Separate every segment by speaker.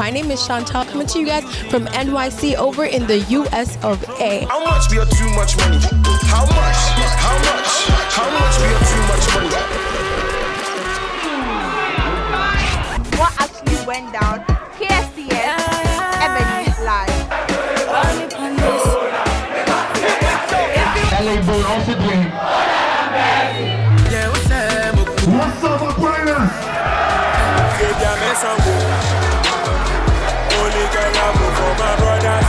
Speaker 1: My name is Chantal, coming to you guys from NYC over in the US of A.
Speaker 2: How much we are too much money? How much? How much? How much we are too much money?
Speaker 3: What actually went down? KSCS, Ebony Live.
Speaker 4: LA boy, also doing.
Speaker 2: Yeah, what's up?
Speaker 4: What's up, Aquarius?
Speaker 2: Only girl I move for my brothers.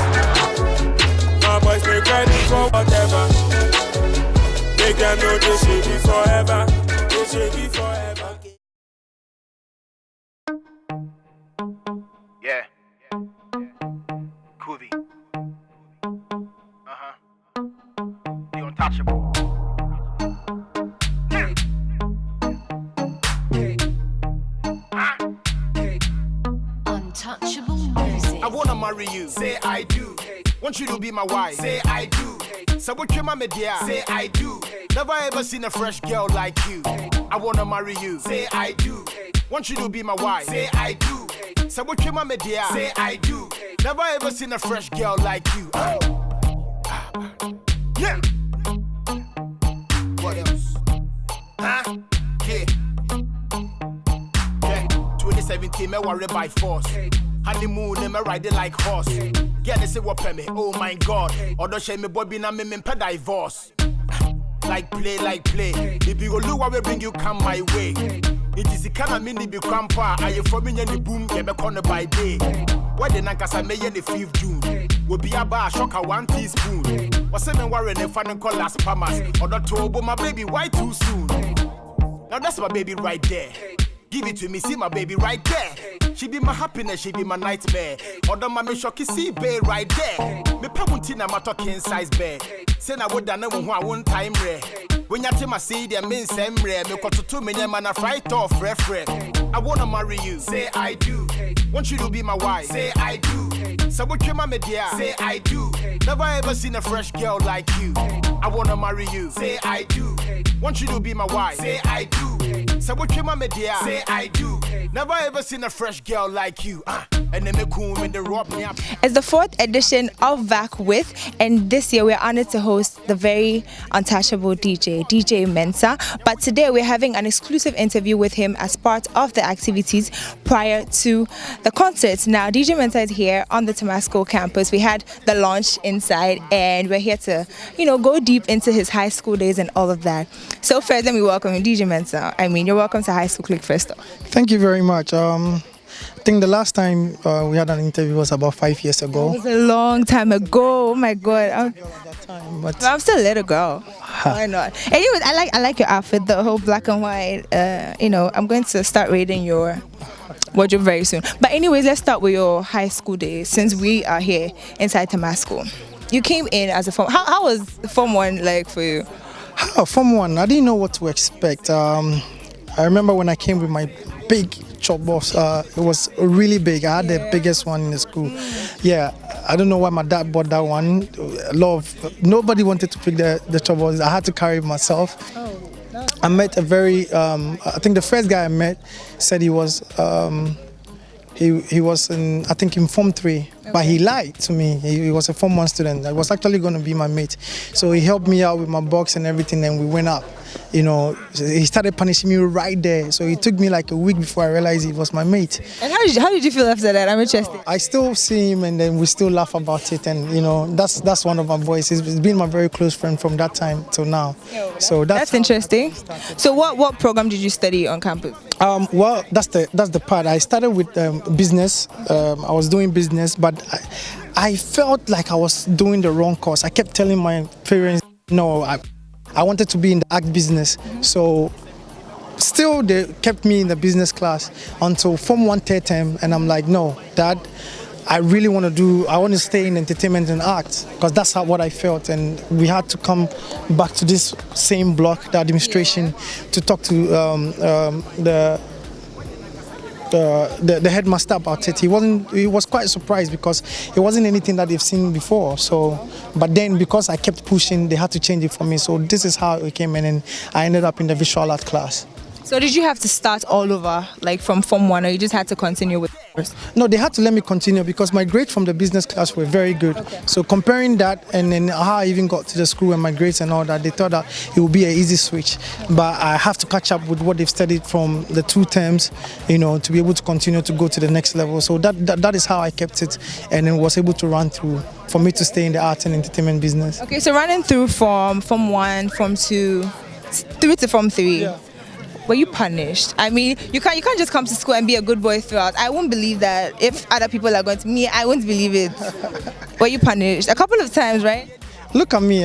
Speaker 2: My boys make ready for whatever. Make them know this shit be forever. This shit be forever. Yeah. Kuvi. The untouchable.
Speaker 5: Untouchable music.
Speaker 6: I wanna marry you. Say I do. Want you to be my wife. Say I do. So what you mama dear? Say I do. Never ever seen a fresh girl like you. I wanna marry you. Say I do. Want you to be my wife. Say I do. So what you mama dear? Say I do. Never ever seen a fresh girl like you. Yeah. What else? Huh? Yeah. 2017, me worry by force. Honeymoon, me ride it like horse. Get they say what me? Oh my God. Odo shame me boy be na me pe divorce. Like play. If you go look what we bring you come my way. It is the kind of mini be grandpa. Are you for me any boom? Get back on the by day. What the nankasa me the 5th June? Will be a bar shock a 1 teaspoon. What's me worrying if I don't call last pamas? Odo to my baby, why too soon? Now that's my baby right there. Give it to me, see my baby right there. She be my happiness, she be my nightmare. Other mommy shocky, see babe right there. Me pamuntina my talking size bed. Say na would done one time rare. When you tell my see them Mensah rare, me got to 2 million man a fright off refre. I wanna marry you, say I do. Want you to be my wife, say I do. So what you mama dear? Say I do. Never ever seen a fresh girl like you. I wanna marry you, say I do. Want you to be my wife, say I do. So what you mama dear? Say I do. Never ever seen a fresh girl like you. And then me cool when they rob me up.
Speaker 1: It's the 4th edition of Back With, and this year we're honored to host the very untouchable DJ Mensah. But today we're having an exclusive interview with him as part of the activities prior to the concert. Now, DJ Mensah is here on the Temasco campus. We had the launch inside, and we're here to, go deep into his high school days and all of that. So first, let me welcome him, DJ Mensah. You're welcome to High School Click first off.
Speaker 7: Thank you very much. I think the last time we had an interview was about 5 years ago.
Speaker 1: It was a long time ago. Oh my God. I'm still a little girl. Why not? Anyways, I like your outfit, the whole black and white. I'm going to start raiding your wardrobe very soon. But anyways, let's start with your high school days, since we are here inside Temasco. You came in as a Form. How was Form 1 like for you?
Speaker 7: Form 1, I didn't know what to expect. I remember when I came with my big chop box, it was really big. I had the biggest one in the school. Yeah, I don't know why my dad bought that one. Nobody wanted to pick the chop box. I had to carry it myself. I met a very, I think the first guy I met said he was he was in, I think in Form 3, but he lied to me. He was a Form 1 student. I was actually going to be my mate. So he helped me out with my box and everything, and we went up. He started punishing me right there. So it took me like a week before I realized he was my mate.
Speaker 1: And how did you feel after that? I'm interested.
Speaker 7: I still see him, and then we still laugh about it. And that's one of my boys. He's been my very close friend from that time till now. So that's
Speaker 1: interesting. So what program did you study on campus?
Speaker 7: Well, that's the part. I started with business. I was doing business, but I felt like I was doing the wrong course. I kept telling my parents, no, I wanted to be in the act business. So still they kept me in the business class until Form 1 third term, and I'm like, no, Dad, I really want to stay in entertainment and art, because that's what I felt. And we had to come back to this same block, the administration, to talk to the headmaster about it. He was quite surprised because it wasn't anything that they've seen before. So, but then because I kept pushing, they had to change it for me. So this is how it came in, and I ended up in the visual art class.
Speaker 1: So did you have to start all over, like from Form 1, or you just had to continue with?
Speaker 7: No, they had to let me continue because my grades from the business class were very good. So comparing that and then how I even got to the school and my grades and all that, they thought that it would be an easy switch. But I have to catch up with what they've studied from the 2 terms, to be able to continue to go to the next level. So that is how I kept it and then was able to run through for me to stay in the art and entertainment business.
Speaker 1: Okay, so running through from Form 1, Form 2, through to Form 3.
Speaker 7: Yeah.
Speaker 1: Were you punished? I mean, you can't just come to school and be a good boy throughout. I won't believe that. If other people are going to me, I won't believe it. Were you punished? A couple of times, right?
Speaker 7: Look at me,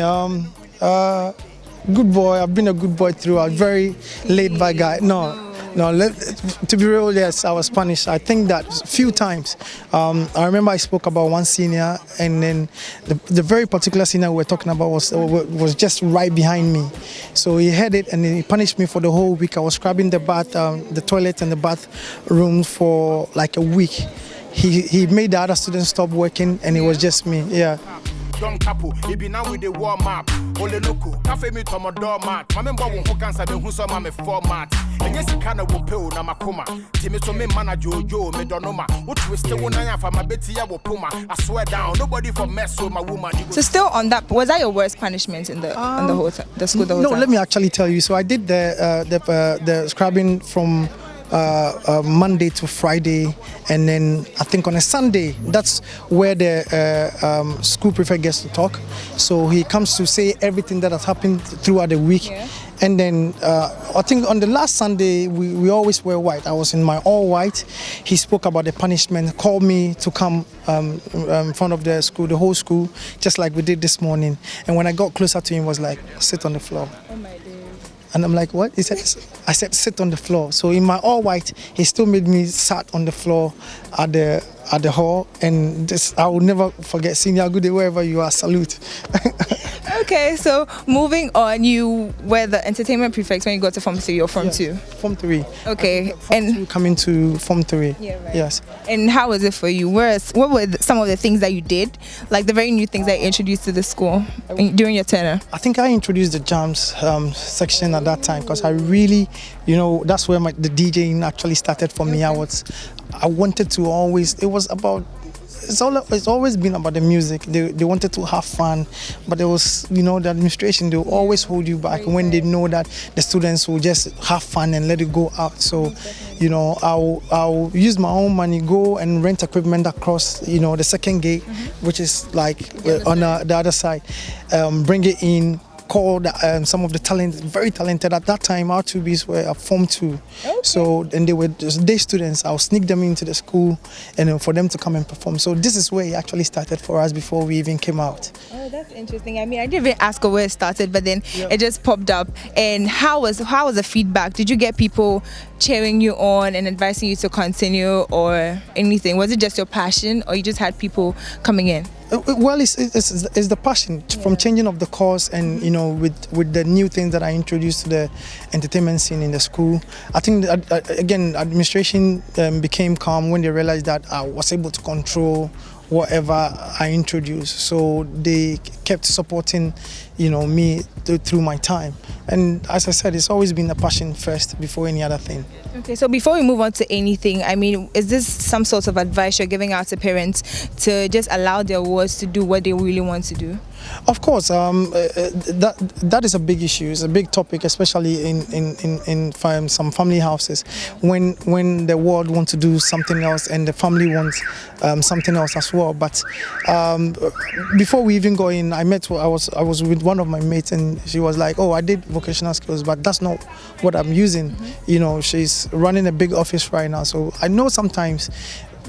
Speaker 7: good boy. I've been a good boy throughout. Very laid back guy. No. To be real, yes, I was punished. I think that a few times. I remember I spoke about one senior, and then the very particular senior we were talking about was just right behind me. So he had it, and he punished me for the whole week. I was scrubbing the toilet and the bathroom for like a week. He made the other students stop working, and it was just me. Yeah.
Speaker 6: Young couple, it be now with the war map. Ole loco, cafe me to my door mat. My member won't hook answer me who's some me format. And yes, you can't will pay na makoma. Timmy to me manager Joe, me don't know ma. What we still want to for my betty, I will puma. I swear down, nobody for mess with my woman.
Speaker 1: So still on that, was that your worst punishment in the whole the school? The whole
Speaker 7: no,
Speaker 1: time?
Speaker 7: Let me actually tell you. So I did the scrubbing from Monday to Friday, and then I think on a Sunday, that's where the school prefect gets to talk. So he comes to say everything that has happened throughout the week.
Speaker 1: Yeah.
Speaker 7: And then I think on the last Sunday, we always wear white. I was in my all white. He spoke about the punishment, called me to come in front of the school, the whole school, just like we did this morning. And when I got closer to him, he was like, sit on the floor.
Speaker 1: Oh my days.
Speaker 7: And I'm like, what? I said, sit on the floor. So in my all white, he still made me sat on the floor at the hall. And this, I will never forget. Senior, good day, wherever you are, salute.
Speaker 1: Okay, so moving on, you were the entertainment prefect when you got to Form 3 or Form 2?
Speaker 7: Form 3.
Speaker 1: Okay.
Speaker 7: Form 2 coming to Form 3.
Speaker 1: Yeah, right.
Speaker 7: Yes.
Speaker 1: And how was it for you? What were some of the things that you did, like the very new things that you introduced to the school during your tenure?
Speaker 7: I think I introduced the jams section at that time because I really, that's where the DJing actually started for me. I wanted to always, it's always been about the music. They wanted to have fun, but there was, the administration, they will always hold you back when they know that the students will just have fun and let it go out. So, I'll use my own money, go and rent equipment across, the second gate, which is like on the other side, bring it in. Called some of the talent, very talented at that time. Our 2Bs were at Form 2, so and they were just day students. I'll sneak them into the school, and for them to come and perform. So this is where it actually started for us before we even came out.
Speaker 1: Oh, that's interesting. I mean, I didn't even ask her where it started, but then it just popped up. And how was the feedback? Did you get people cheering you on and advising you to continue, or anything? Was it just your passion, or you just had people coming in?
Speaker 7: Well, it's the passion from changing of the course, and with the new things that I introduced to the entertainment scene in the school. I think that, again, administration became calm when they realized that I was able to control whatever I introduced. So they kept supporting, me through my time. And as I said, it's always been a passion first before any other thing.
Speaker 1: Okay, so before we move on to anything, I mean, is this some sort of advice you're giving out to parents to just allow their wards to do what they really want to do?
Speaker 7: Of course, that is a big issue. It's a big topic, especially in some family houses. When the ward wants to do something else and the family wants something else as well. But before we even go in, I was with one of my mates, and she was like, "Oh, I did vocational skills, but that's not what I'm using." She's running a big office right now, so I know sometimes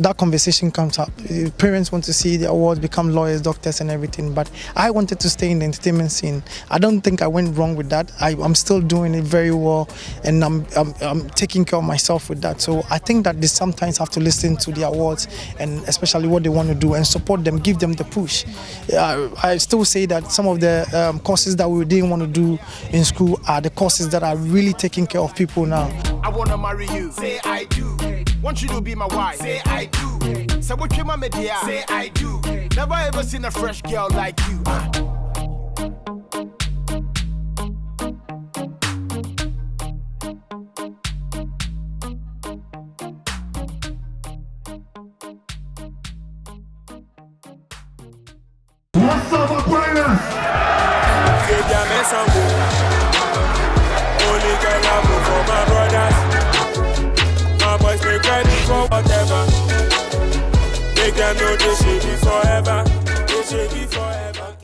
Speaker 7: that conversation comes up. Parents want to see their wards become lawyers, doctors and everything, but I wanted to stay in the entertainment scene. I don't think I went wrong with that. I'm still doing it very well, and I'm taking care of myself with that. So I think that they sometimes have to listen to their wards, and especially what they want to do, and support them, give them the push. I still say that some of the courses that we didn't want to do in school are the courses that are really taking care of people now.
Speaker 6: I want to marry you, say I do. Want you to be my wife, say I do. Say what you my media, say I do. Never ever seen a fresh girl like you.
Speaker 2: Mensah. Only girl I move for my brothers. My boys make ready for whatever. They can know this shit be forever. This shit be forever.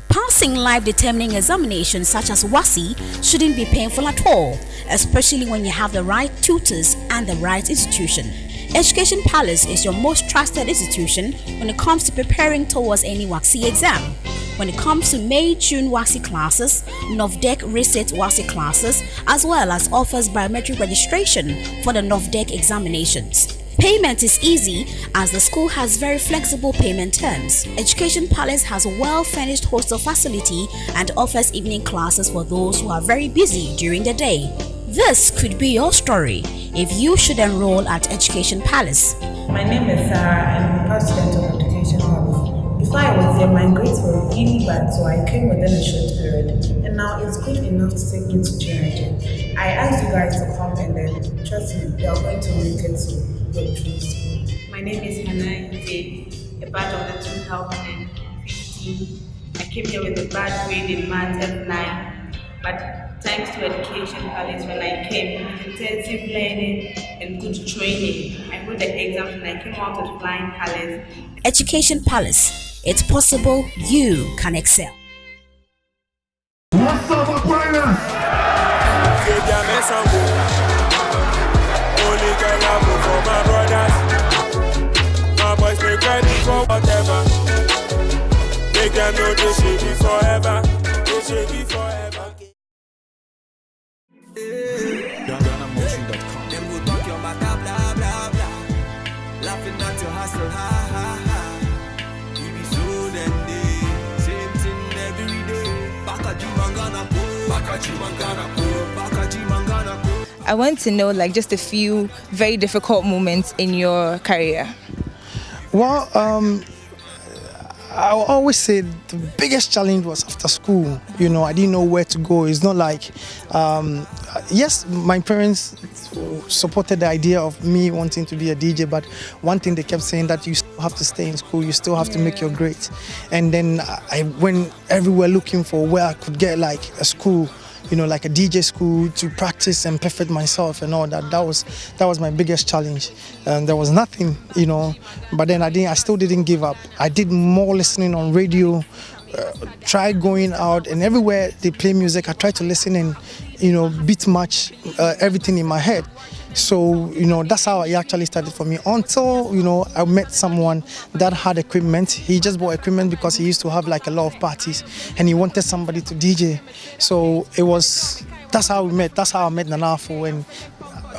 Speaker 5: Passing life-determining examinations such as WASSCE shouldn't be painful at all, especially when you have the right tutors and the right institution. Education Palace is your most trusted institution when it comes to preparing towards any WASSCE exam. When it comes to May-June WASSCE classes, NOVDEC Reset WASSCE classes, as well as offers biometric registration for the NOVDEC examinations. Payment is easy as the school has very flexible payment terms. Education Palace has a well-furnished hostel facility and offers evening classes for those who are very busy during the day. This could be your story if you should enroll at Education Palace.
Speaker 8: My name is Sarah and I'm a past student of Education Palace. Before I was there, my grades were really bad, so I came within a short period. And now it's good enough to take me to junior. I asked you guys to come and then, trust me, you are going to make it to your dream school.
Speaker 9: My name is Hannah Ite, a part of the 2015. I came here with a bad grade in math F9, but thanks to Education Palace, when I came, intensive learning and good training, I wrote the exams and I came out with flying colors.
Speaker 5: Education Palace. It's possible you can excel.
Speaker 4: What's up, Aquarius?
Speaker 2: Only girl I move for my brothers. My boys make ready for whatever. They can know this shit be forever. This shit be forever.
Speaker 10: GhanaMotion.com. Them go talk your matter, blah blah blah. Laughing at your hustle, ha ha ha. We be so them day, same thing every day. Bakaji mangana po, Bakaji mangana po, Bakaji mangana po.
Speaker 1: I want to know like just a few very difficult moments in your career.
Speaker 7: Well, I will always say the biggest challenge was after school. You know, I didn't know where to go. It's not like, yes, my parents supported the idea of me wanting to be a DJ, but one thing they kept saying that you still have to stay in school, you still have to make your grades. And then I went everywhere looking for where I could get like a school, you know, like a DJ school to practice and perfect myself and all that. That was my biggest challenge. There was nothing, you know, but then I still didn't give up. I did more listening on radio, tried going out, and everywhere they play music, I tried to listen and, you know, beat match everything in my head. So, you know, that's how it actually started for me until, you know, I met someone that had equipment. He just bought equipment because he used to have like a lot of parties and he wanted somebody to DJ. So that's how we met. That's how I met Nanafo. And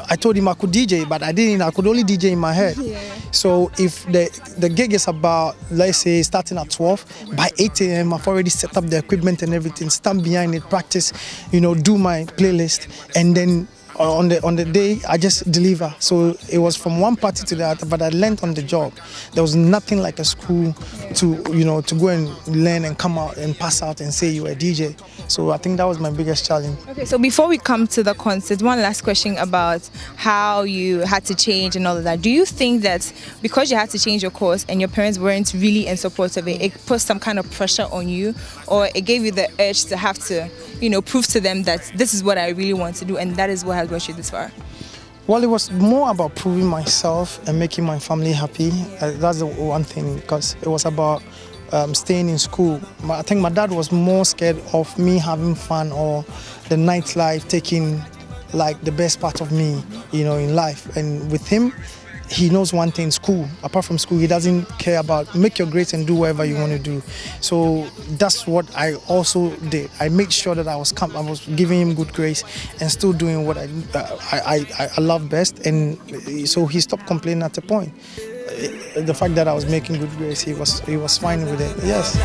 Speaker 7: I told him I could DJ, but I could only DJ in my head. Yeah. So if the gig is about, let's say, starting at 12, by 8 a.m. I've already set up the equipment and everything, stand behind it, practice, you know, do my playlist, and then on the day I just deliver. So it was from one party to the other, but I learned on the job. There was nothing like a school to, you know, to go and learn and come out and pass out and say you were a DJ. So I think that was my biggest challenge. Okay,
Speaker 1: so before we come to the concert, one last question about how you had to change and all of that. Do you think that because you had to change your course and your parents weren't really in support of it, it put some kind of pressure on you, or it gave you the urge to have to, you know, prove to them that this is what I really want to do and that is what has brought you this far?
Speaker 7: Well, it was more about proving myself and making my family happy. That's the one thing, because it was about staying in school. I think my dad was more scared of me having fun or the nightlife taking like the best part of me, you know, in life. And with him, he knows one thing, school. Apart from school, he doesn't care about make your grades and do whatever you want to do. So that's what I also did. I made sure that I was giving him good grades and still doing what I love best. And so he stopped complaining at a point. The fact that I was making good grades, he was fine with it. Yes.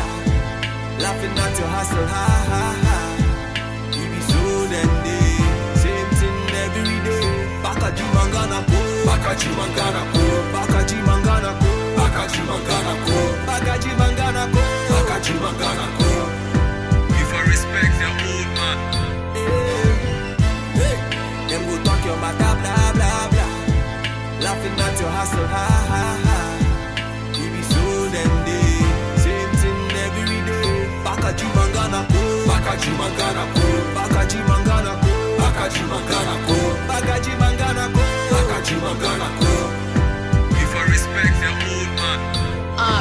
Speaker 10: Laughing at your hustle, ha ha ha. We be so them day, same thing every day. Bakaji mangana po, Bakaji mangana po, Bakaji mangana po, Bakaji mangana po, Bakaji mangana po, Bakaji mangana po. Give a respect the old man. Hey, them go talk your matter, blah blah blah. Laughing at your hustle, ha ha ha. We be so them day, same thing every day. Bakaji mangana po. mangana ko, bakaji mangana ko, bakaji mangana ko, bakaji mangana ko, bakaji mangana ko. If I respect the old man.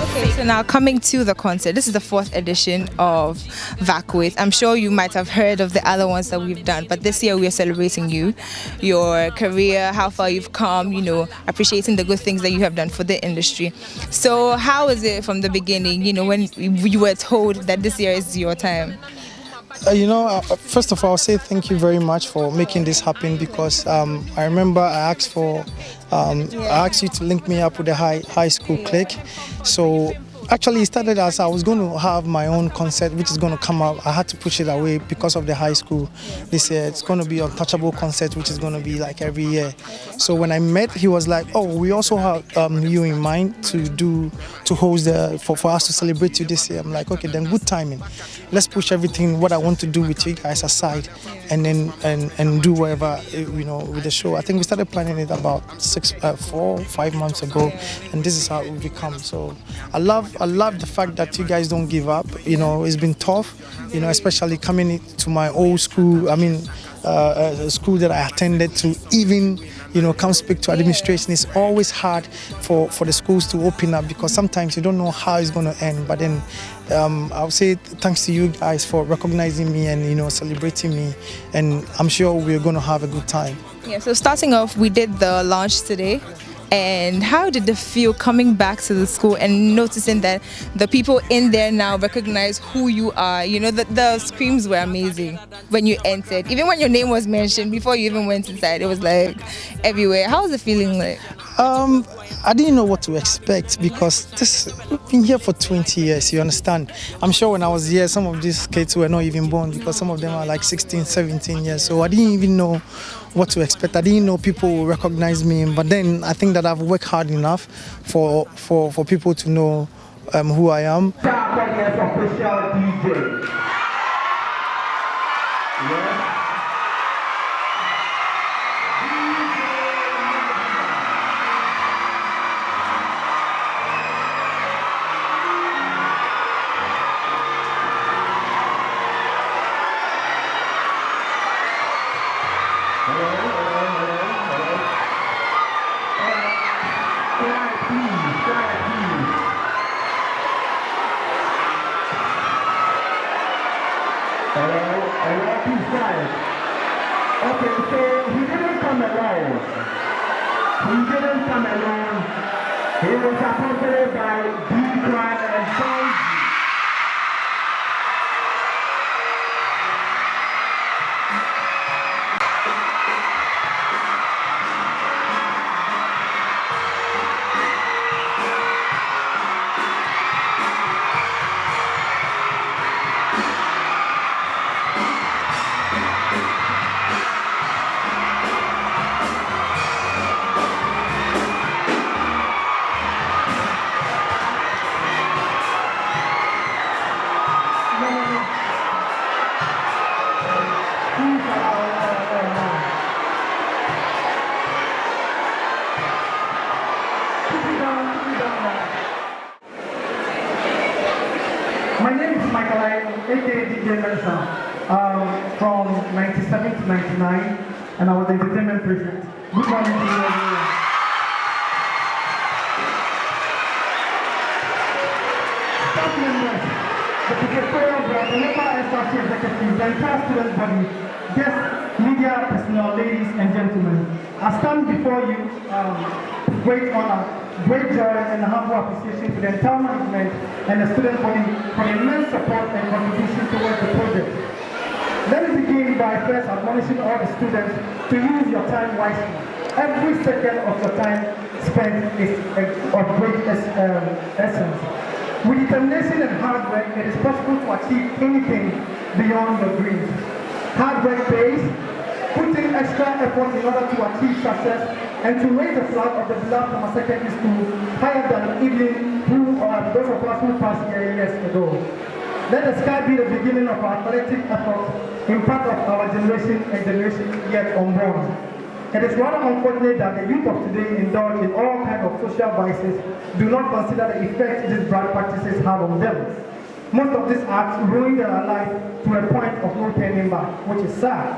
Speaker 1: Okay, so now coming to the concert, this is the 4th edition of VAC With. I'm sure you might have heard of the other ones that we've done, but this year we are celebrating you, your career, how far you've come, you know, appreciating the good things that you have done for the industry. So how is it from the beginning, you know, when you were told that this year is your time?
Speaker 7: First of all, I'll say thank you very much for making this happen, because I remember I asked you to link me up with the high school clique. So actually, it started as I was going to have my own concert, which is going to come out. I had to push it away because of the high school. This year, it's going to be an Untouchable concert, which is going to be like every year. So when I met, he was like, "Oh, we also have you in mind to host for us to celebrate you this year." I'm like, "Okay, then good timing. Let's push everything what I want to do with you guys aside, and then and do whatever with the show." I think we started planning it about 4 or 5 months ago, and this is how it will become. So I love the fact that you guys don't give up. It's been tough, especially coming to my old school. I mean, a school that I attended to, even come speak to administration. It's always hard for the schools to open up, because sometimes you don't know how it's going to end. But then I would say thanks to you guys for recognizing me and celebrating me, and I'm sure we're going to have a good time.
Speaker 1: Yeah, so starting off, we did the launch today. And how did it feel coming back to the school and noticing that the people in there now recognize who you are? The screams were amazing when you entered. Even when your name was mentioned, before you even went inside, it was like everywhere. How was it feeling like?
Speaker 7: I didn't know what to expect, because we've been here for 20 years, you understand? I'm sure when I was here, some of these kids were not even born, because some of them are like 16, 17 years. So I didn't even know what to expect. I didn't know people would recognize me. But then I think that I've worked hard enough for people to know who I am.
Speaker 4: Okay, so he didn't come alone. He was accompanied by D-Clan and John. My name is Michael, aka DJ Mensah, from 97 to 99, and I was the entertainment president. Good morning to you everyone. Staff members, the Secretarial Board, the member SRC executives, the entire student body, guests, media personnel, ladies and gentlemen, I stand before you great honor, great joy, and a humble appreciation to the entire management and the student body for the immense support and contribution towards the project. Let me begin by first admonishing all the students to use your time wisely. Every second of your time spent is of great essence. With determination and hard work, it is possible to achieve anything beyond your dreams. Hard work pays. Put in extra effort in order to achieve success and to raise the flag of the beloved Thomas Secondary School higher than Evelyn, who are those of us who passed here years ago. Let the sky be the beginning of our collective effort in part of our generation and generation yet unborn. It is rather unfortunate that the youth of today indulge in all kinds of social vices, do not consider the effect these bad practices have on them. most of these acts ruin their life to a point of no turning back, which is sad.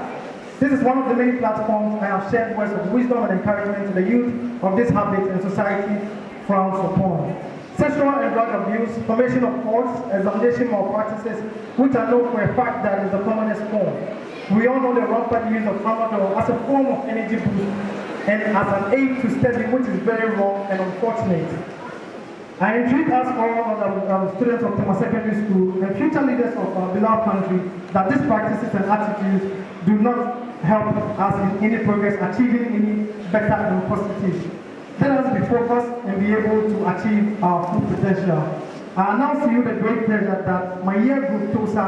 Speaker 4: This is one of the many platforms I have shared words of wisdom and encouragement to the youth of this habit and society frowns upon. Sexual and drug abuse, formation of courts, examination malpractices, which I know for a fact that is the commonest form. We all know the rampant use of tramadol as a form of energy boost and as an aid to study, which is very wrong and unfortunate. I entreat us all, students of Temasco Secondary School and future leaders of our beloved country, that these practices and attitudes do not help us in any progress achieving any better and positive. Let us be focused and be able to achieve our full potential. I announce to you the great pleasure that my year group TOSA,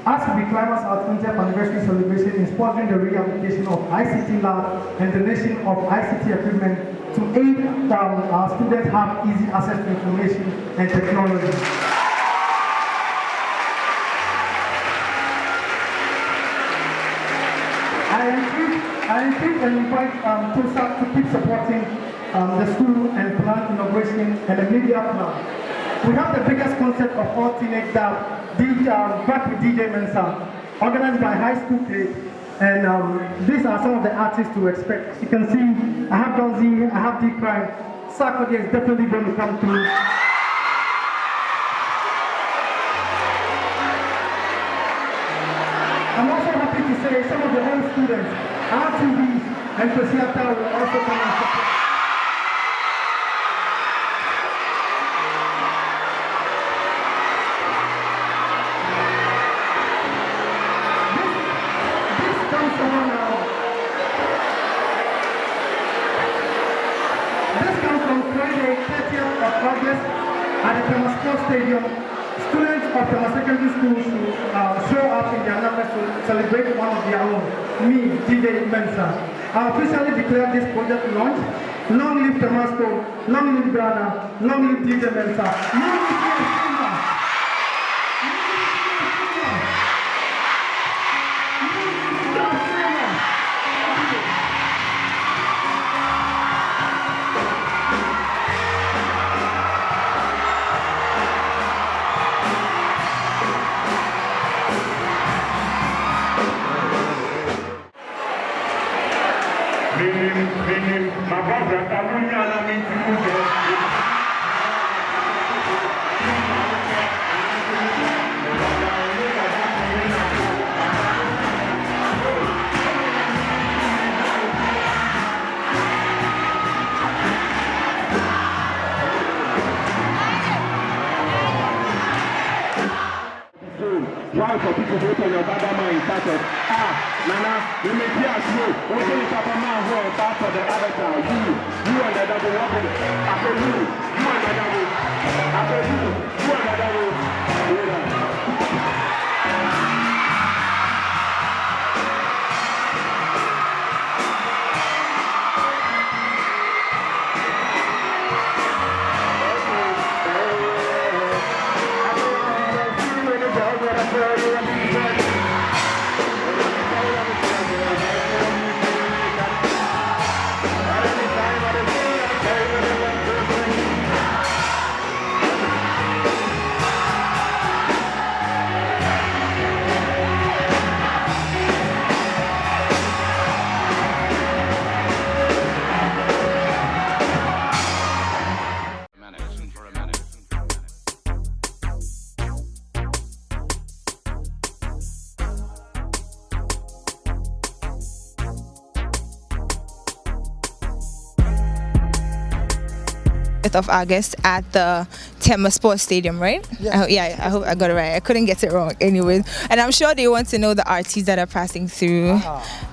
Speaker 4: as we climax our 20th anniversary celebration, in sponsoring the reapplication of ICT lab and donation of ICT equipment to aid our students have easy access to information and technology. I entreat and invite TOSA to keep supporting the school and plan inauguration and the media plan. We have the biggest concert of all teenage dab, back with DJ Mensah, organized by high school kids, and these are some of the artists to expect. You can see I have Donzi, I have D-Crime. Sarkodie is definitely going to come through. I'm also happy to say some of the old students, RTVs and Presiata will also come and support. At the Temasco Stadium, students of Temasco Secondary School should show up in their numbers to celebrate one of their own, me, DJ Mensah. I officially declare this project launch. Long live Temasco, long live Ghana, long live DJ Mensah. Long live
Speaker 11: Why for people who tell your baba man started? Nana, you may be as you. What do you papa man who are part of the avatar? You and the double weapon. After you and the double. After you and the double.
Speaker 1: Of August at the Temasco Stadium, right?
Speaker 7: Yeah.
Speaker 1: I hope I got it right. I couldn't get it wrong anyways. And I'm sure they want to know the artists that are passing through.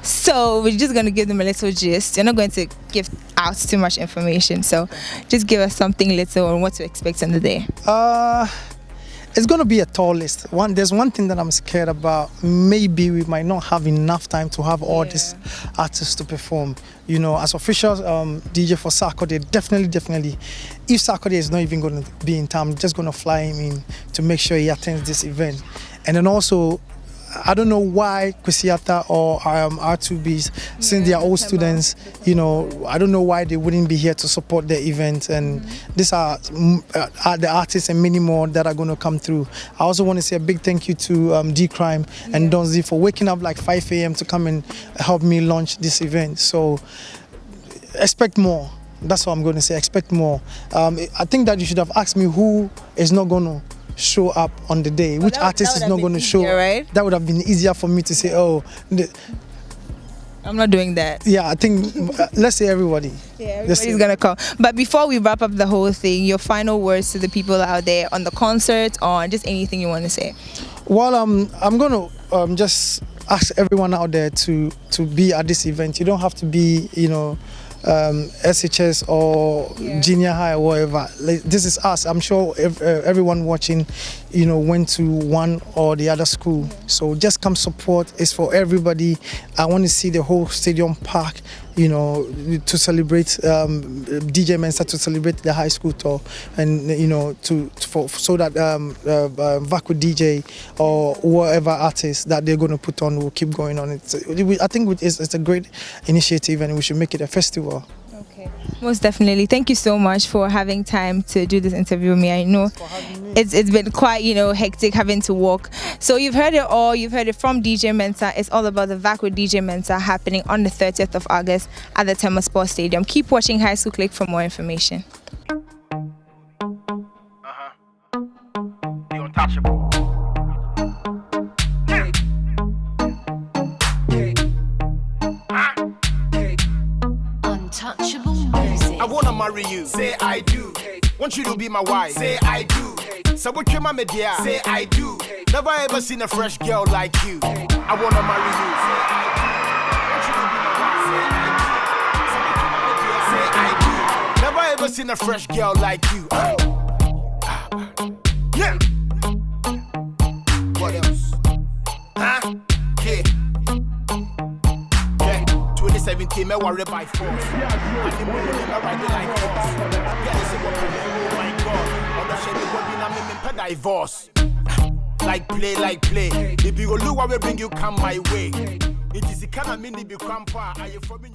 Speaker 1: So we're just going to give them a little gist. We're not going to give out too much information. So just give us something little on what to expect on the day.
Speaker 7: It's going to be a tall list. There's one thing that I'm scared about. Maybe we might not have enough time to have all these artists to perform. You know, as official DJ for Sarkodie, definitely, if Sarkodie is not even going to be in town, I'm just going to fly him in to make sure he attends this event. And then also, I don't know why Kwesiata or R2Bs, since they are all students, you know, I don't know why they wouldn't be here to support the event. And these are the artists and many more that are going to come through. I also want to say a big thank you to D-Crime and Donzi for waking up like 5 a.m. to come and help me launch this event. So expect more. That's what I'm going to say. Expect more. I think that you should have asked me who is not going to show up on the day, which artist is not going to show.
Speaker 1: Right?
Speaker 7: That would have been easier for me to say, oh,
Speaker 1: I'm not doing that.
Speaker 7: Yeah, I think let's say everybody.
Speaker 1: Yeah, everybody's gonna come. But before we wrap up the whole thing, your final words to the people out there on the concert or just anything you want to say.
Speaker 7: Well, I'm gonna just ask everyone out there to be at this event. You don't have to be, you know, SHS or junior high or whatever. Like, this is us. I'm sure everyone watching, you know, went to one or the other school. So just come support. It's for everybody. I want to see the whole stadium packed, you know, to celebrate DJ Mensah, to celebrate the high school tour, and you know, so that Vaku DJ or whatever artist that they're going to put on will keep going on. I think it's a great initiative, and we should make it a festival.
Speaker 1: Okay, most definitely. Thank you so much for having time to do this interview with me. I know it's been quite, you know, hectic having to walk. So you've heard it all. You've heard it from DJ Mensah. It's all about the VAC with DJ Mensah happening on the 30th of August at the Temasco Stadium. Keep watching High School Click for more information.
Speaker 6: The untouchable.
Speaker 12: Untouchable music.
Speaker 6: I wanna marry you. Say I do. Want you to be my wife. Say I do. So what you mama dear? Say I do. Never ever seen a fresh girl like you. I wanna marry you. Say I do. Want you to be my wife. Say I do. Say I do. Never ever seen a fresh girl like you. Yeah. What else? Huh? Yeah. 2017, me worry by force. And the money, me ride it like horse. Yeah, they say what oh my God. Other shit, they go be na me pay divorce. Like play. If you go look, I will bring you come my way. It is the kind of mini be grandpa. Are you from me?